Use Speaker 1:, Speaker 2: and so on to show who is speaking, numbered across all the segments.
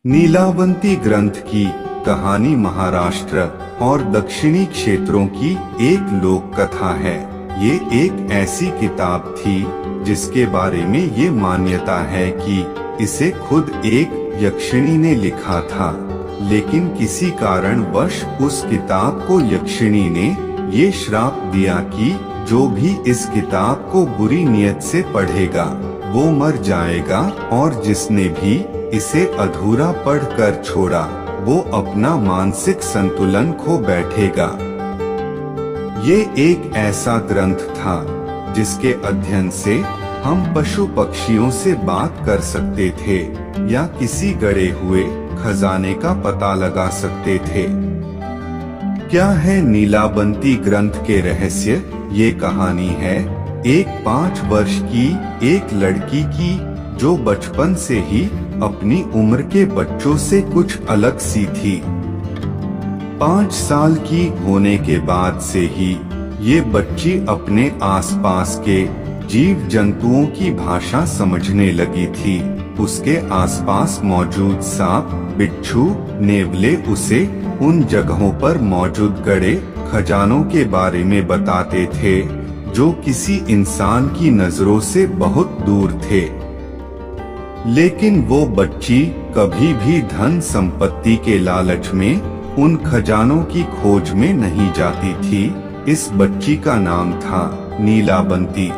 Speaker 1: नीलावंती ग्रंथ की कहानी महाराष्ट्र और दक्षिणी क्षेत्रों की एक लोक कथा है। ये एक ऐसी किताब थी जिसके बारे में ये मान्यता है कि इसे खुद एक यक्षिणी ने लिखा था, लेकिन किसी कारणवश उस किताब को यक्षिणी ने ये श्राप दिया कि जो भी इस किताब को बुरी नियत से पढ़ेगा वो मर जाएगा, और जिसने भी इसे अधूरा पढ़कर छोड़ा वो अपना मानसिक संतुलन खो बैठेगा। ये एक ऐसा ग्रंथ था जिसके अध्ययन से हम पशु पक्षियों से बात कर सकते थे या किसी गड़े हुए खजाने का पता लगा सकते थे। क्या है नीलावंती ग्रंथ के रहस्य? ये कहानी है एक 5 वर्ष की एक लड़की की जो बचपन से ही अपनी उम्र के बच्चों से कुछ अलग सी थी। 5 साल की होने के बाद से ही ये बच्ची अपने आसपास के जीव जंतुओं की भाषा समझने लगी थी। उसके आसपास मौजूद सांप, बिच्छू, नेवले उसे उन जगहों पर मौजूद गड़े खजानों के बारे में बताते थे जो किसी इंसान की नजरों से बहुत दूर थे। लेकिन वो बच्ची कभी भी धन संपत्ति के लालच में उन खजानों की खोज में नहीं जाती थी। इस बच्ची का नाम था नीलावंती।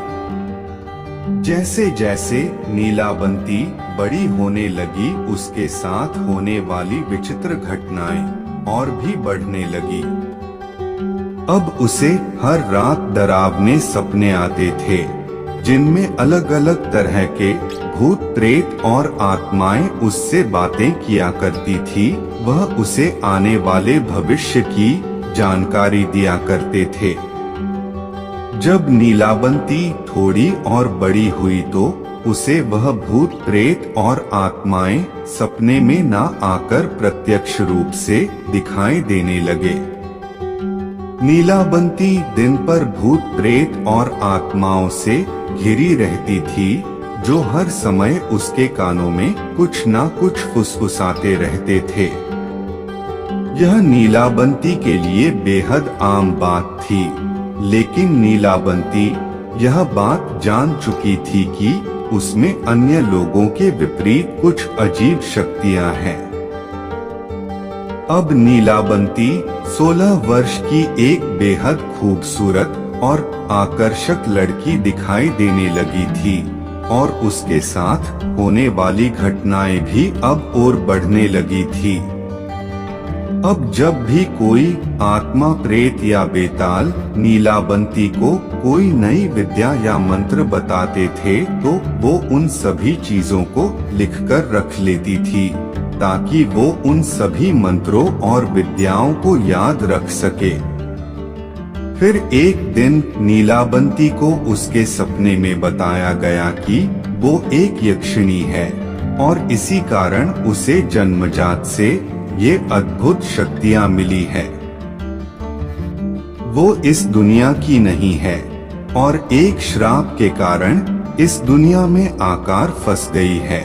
Speaker 1: जैसे जैसे नीलावंती बड़ी होने लगी, उसके साथ होने वाली विचित्र घटनाएं और भी बढ़ने लगी। अब उसे हर रात डरावने सपने आते थे जिनमें अलग अलग तरह के भूत, प्रेत और आत्माएं उससे बातें किया करती थी। वह उसे आने वाले भविष्य की जानकारी दिया करते थे। जब नीलावंती थोड़ी और बड़ी हुई तो उसे वह भूत, प्रेत और आत्माएं सपने में न आकर प्रत्यक्ष रूप से दिखाई देने लगे। नीलावंती दिन पर भूत, प्रेत और आत्माओं से घिरी रहती थी जो हर समय उसके कानों में कुछ न कुछ फुसफुसाते रहते थे। यह नीलावंती के लिए बेहद आम बात थी, लेकिन नीलावंती यह बात जान चुकी थी कि उसमें अन्य लोगों के विपरीत कुछ अजीब शक्तियां हैं। अब नीलावंती 16 वर्ष की एक बेहद खूबसूरत और आकर्षक लड़की दिखाई देने लगी थी, और उसके साथ होने वाली घटनाएं भी अब और बढ़ने लगी थी। अब जब भी कोई आत्मा, प्रेत या बेताल नीलावंती को कोई नई विद्या या मंत्र बताते थे तो वो उन सभी चीजों को लिखकर रख लेती थी ताकि वो उन सभी मंत्रों और विद्याओं को याद रख सके। फिर एक दिन नीलावंती को उसके सपने में बताया गया कि वो एक यक्षिणी है और इसी कारण उसे जन्मजात से ये अद्भुत शक्तियां मिली है। वो इस दुनिया की नहीं है और एक श्राप के कारण इस दुनिया में आकर फंस गई है।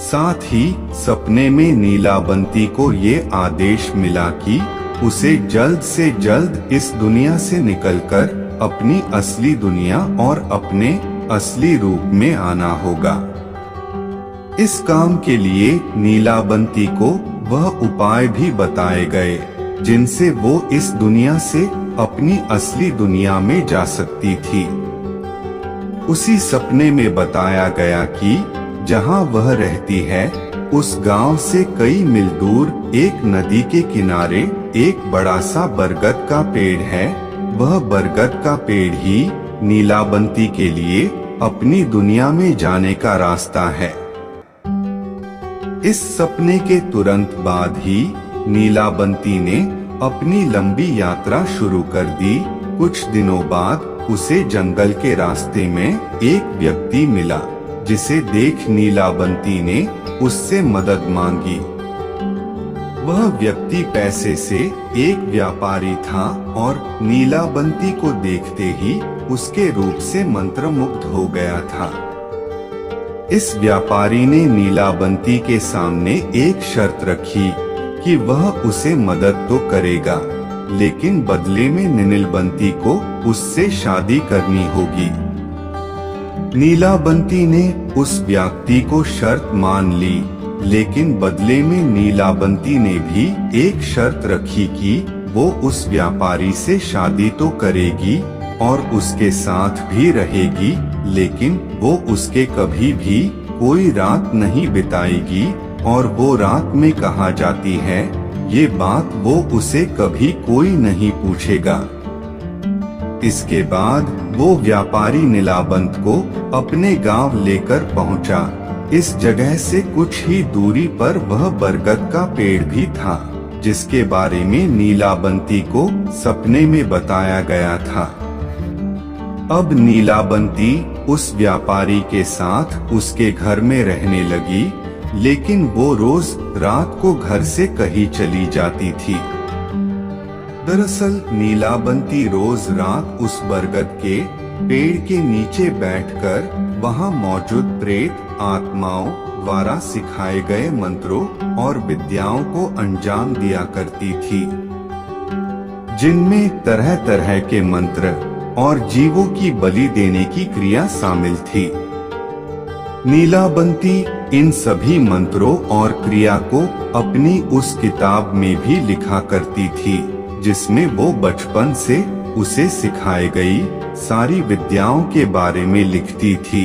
Speaker 1: साथ ही सपने में नीलावंती को ये आदेश मिला कि उसे जल्द से जल्द इस दुनिया से निकलकर अपनी असली दुनिया और अपने असली रूप में आना होगा। इस काम के लिए नीलावंती को वह उपाय भी बताए गए जिनसे वो इस दुनिया से अपनी असली दुनिया में जा सकती थी। उसी सपने में बताया गया कि जहाँ वह रहती है उस गांव से कई मील दूर एक नदी के किनारे एक बड़ा सा बरगद का पेड़ है। वह बरगद का पेड़ ही नीलावंती के लिए अपनी दुनिया में जाने का रास्ता है। इस सपने के तुरंत बाद ही नीलावंती ने अपनी लंबी यात्रा शुरू कर दी। कुछ दिनों बाद उसे जंगल के रास्ते में एक व्यक्ति मिला जिसे देख नीलावंती ने उससे मदद मांगी। वह व्यक्ति पैसे से एक व्यापारी था और नीलावंती को देखते ही उसके रूप से मंत्रमुग्ध हो गया था। इस व्यापारी ने नीलाबंती के सामने एक शर्त रखी कि वह उसे मदद तो करेगा, लेकिन बदले में नीलबंती को उससे शादी करनी होगी। नीलाबंती ने उस व्यक्ति को शर्त मान ली, लेकिन बदले में नीलाबंती ने भी एक शर्त रखी कि वो उस व्यापारी से शादी तो करेगी और उसके साथ भी रहेगी, लेकिन वो उसके कभी भी कोई रात नहीं बिताएगी, और वो रात में कहाँ जाती है ये बात वो उसे कभी कोई नहीं पूछेगा। इसके बाद वो व्यापारी नीलाबंत को अपने गांव लेकर पहुंचा। इस जगह से कुछ ही दूरी पर वह बरगद का पेड़ भी था, जिसके बारे में नीलाबंती को सपने में बताया गया था। अब नीलाबंती उस व्यापारी के साथ उसके घर में रहने लगी, लेकिन वो रोज रात को घर से कहीं चली जाती थी। दरअसल नीलाबंती रोज रात उस बरगद के पेड़ के नीचे बैठकर वहां मौजूद प्रेत आत्माओं द्वारा सिखाए गए मंत्रों और विद्याओं को अंजाम दिया करती थी, जिनमें तरह तरह के मंत्र और जीवों की बलि देने की क्रिया शामिल थी। नीलाबंती इन सभी मंत्रों और क्रिया को अपनी उस किताब में भी लिखा करती थी, जिसमें वो बचपन से उसे सिखाई गई सारी विद्याओं के बारे में लिखती थी।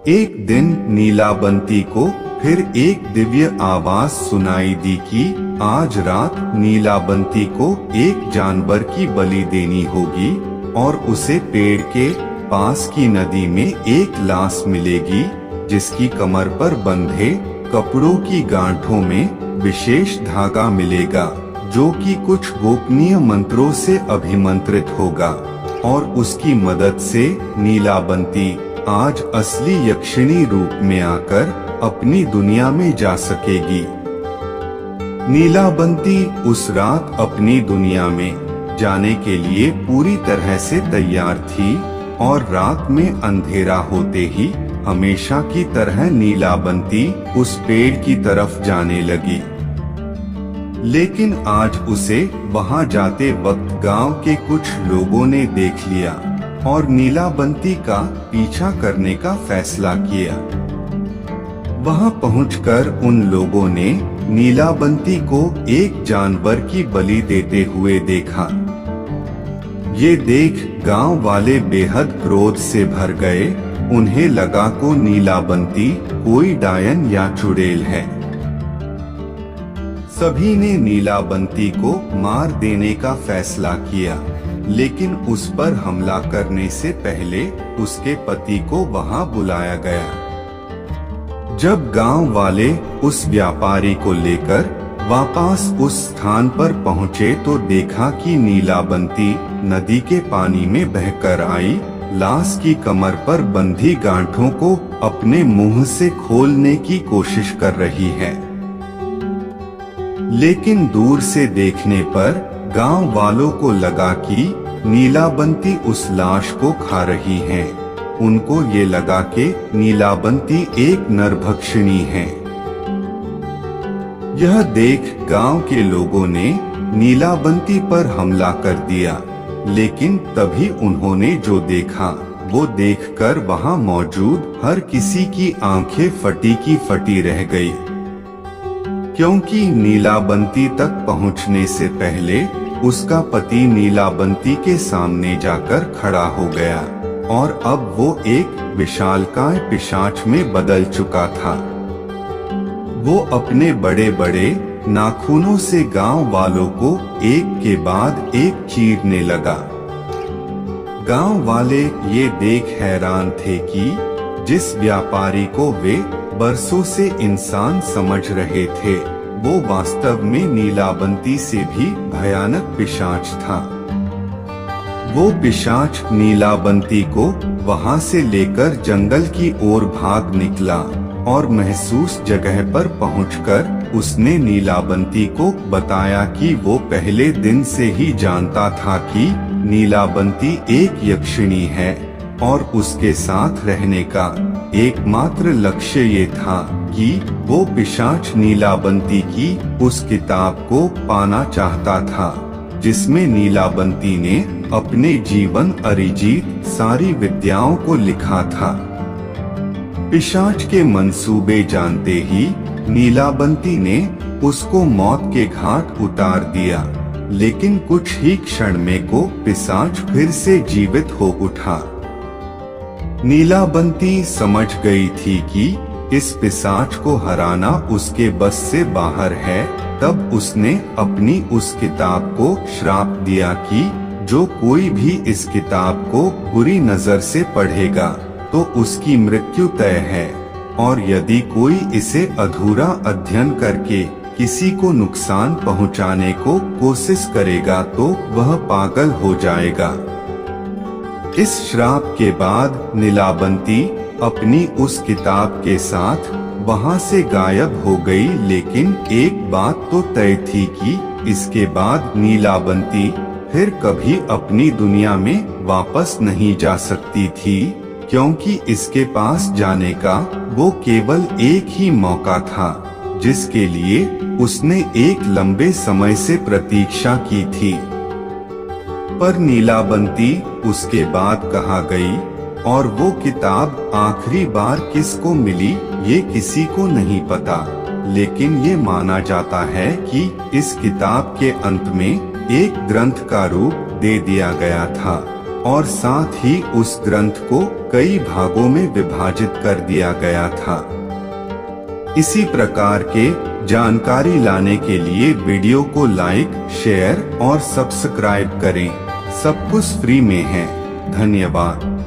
Speaker 1: एक दिन नीलाबंती को फिर एक दिव्य आवाज सुनाई दी कि आज रात नीलाबंती को एक जानवर की बलि देनी होगी और उसे पेड़ के पास की नदी में एक लाश मिलेगी, जिसकी कमर पर बंधे कपड़ों की गांठों में विशेष धागा मिलेगा, जो कि कुछ गोपनीय मंत्रों से अभिमंत्रित होगा, और उसकी मदद से नीलाबंती आज असली यक्षिणी रूप में आकर अपनी दुनिया में जा सकेगी। नीलाबंती उस रात अपनी दुनिया में जाने के लिए पूरी तरह से तैयार थी, और रात में अंधेरा होते ही हमेशा की तरह नीलाबंती उस पेड़ की तरफ जाने लगी। लेकिन आज उसे वहां जाते वक्त गांव के कुछ लोगों ने देख लिया और नीलाबंती का पीछा करने का फैसला किया। वहां पहुंचकर उन लोगों ने नीलाबंती को एक जानवर की बलि देते हुए देखा। ये देख गांव वाले बेहद क्रोध से भर गए। उन्हें लगा को नीलाबंती कोई डायन या चुड़ैल है। सभी ने नीलाबंती को मार देने का फैसला किया, लेकिन उस पर हमला करने से पहले उसके पति को वहां बुलाया गया। जब गांव वाले उस व्यापारी को लेकर वापस उस स्थान पर पहुंचे तो देखा कि नीलाबंती नदी के पानी में बहकर आई, लाश की कमर पर बंधी गांठों को अपने मुंह से खोलने की कोशिश कर रही है। लेकिन दूर से देखने पर गांव वालों को लगा कि नीलाबंती उस लाश को खा रही है। उनको ये लगा कि नीलाबंती एक नरभक्षिणी है। यह देख गांव के लोगों ने नीलाबंती पर हमला कर दिया, लेकिन तभी उन्होंने जो देखा वो देखकर वहां मौजूद हर किसी की आंखें फटी की फटी रह गई, क्योंकि नीलाबंती तक पहुंचने से पहले उसका पति नीलाबंती के सामने जाकर खड़ा हो गया और अब वो एक विशालकाय पिशाच में बदल चुका था। वो अपने बड़े बड़े नाखूनों से गांव वालों को एक के बाद एक चीरने लगा। गांव वाले ये देख हैरान थे कि जिस व्यापारी को वे बरसों से इंसान समझ रहे थे, वो वास्तव में नीलाबंती से भी भयानक पिशाच था। वो पिशाच नीलाबंती को वहां से लेकर जंगल की ओर भाग निकला और महसूस जगह पर पहुंचकर उसने नीलाबंती को बताया कि वो पहले दिन से ही जानता था कि नीलाबंती एक यक्षिणी है और उसके साथ रहने का एकमात्र लक्ष्य ये था कि वो पिशाच नीलाबंती की उस किताब को पाना चाहता था जिसमें नीलाबंती ने अपने जीवन अरिजीत सारी विद्याओं को लिखा था। पिशाच के मंसूबे जानते ही नीलाबंती ने उसको मौत के घाट उतार दिया, लेकिन कुछ ही क्षण में को पिशाच फिर से जीवित हो उठा। नीलाबंती समझ गई थी कि इस पिशाच को हराना उसके बस से बाहर है। तब उसने अपनी उस किताब को श्राप दिया कि जो कोई भी इस किताब को बुरी नजर से पढ़ेगा तो उसकी मृत्यु तय है, और यदि कोई इसे अधूरा अध्ययन करके किसी को नुकसान पहुंचाने को कोशिश करेगा तो वह पागल हो जाएगा। इस श्राप के बाद नीलाबंती अपनी उस किताब के साथ वहां से गायब हो गई, लेकिन एक बात तो तय थी कि इसके बाद नीलाबंती फिर कभी अपनी दुनिया में वापस नहीं जा सकती थी, क्योंकि इसके पास जाने का वो केवल एक ही मौका था जिसके लिए उसने एक लंबे समय से प्रतीक्षा की थी। पर नीलाबंती उसके बाद कहाँ गई और वो किताब आखिरी बार किसको मिली ये किसी को नहीं पता, लेकिन ये माना जाता है कि इस किताब के अंत में एक ग्रंथ का रूप दे दिया गया था और साथ ही उस ग्रंथ को कई भागों में विभाजित कर दिया गया था। इसी प्रकार के जानकारी लाने के लिए वीडियो को लाइक, शेयर और सब्सक्राइब करें। सब कुछ फ्री में है। धन्यवाद।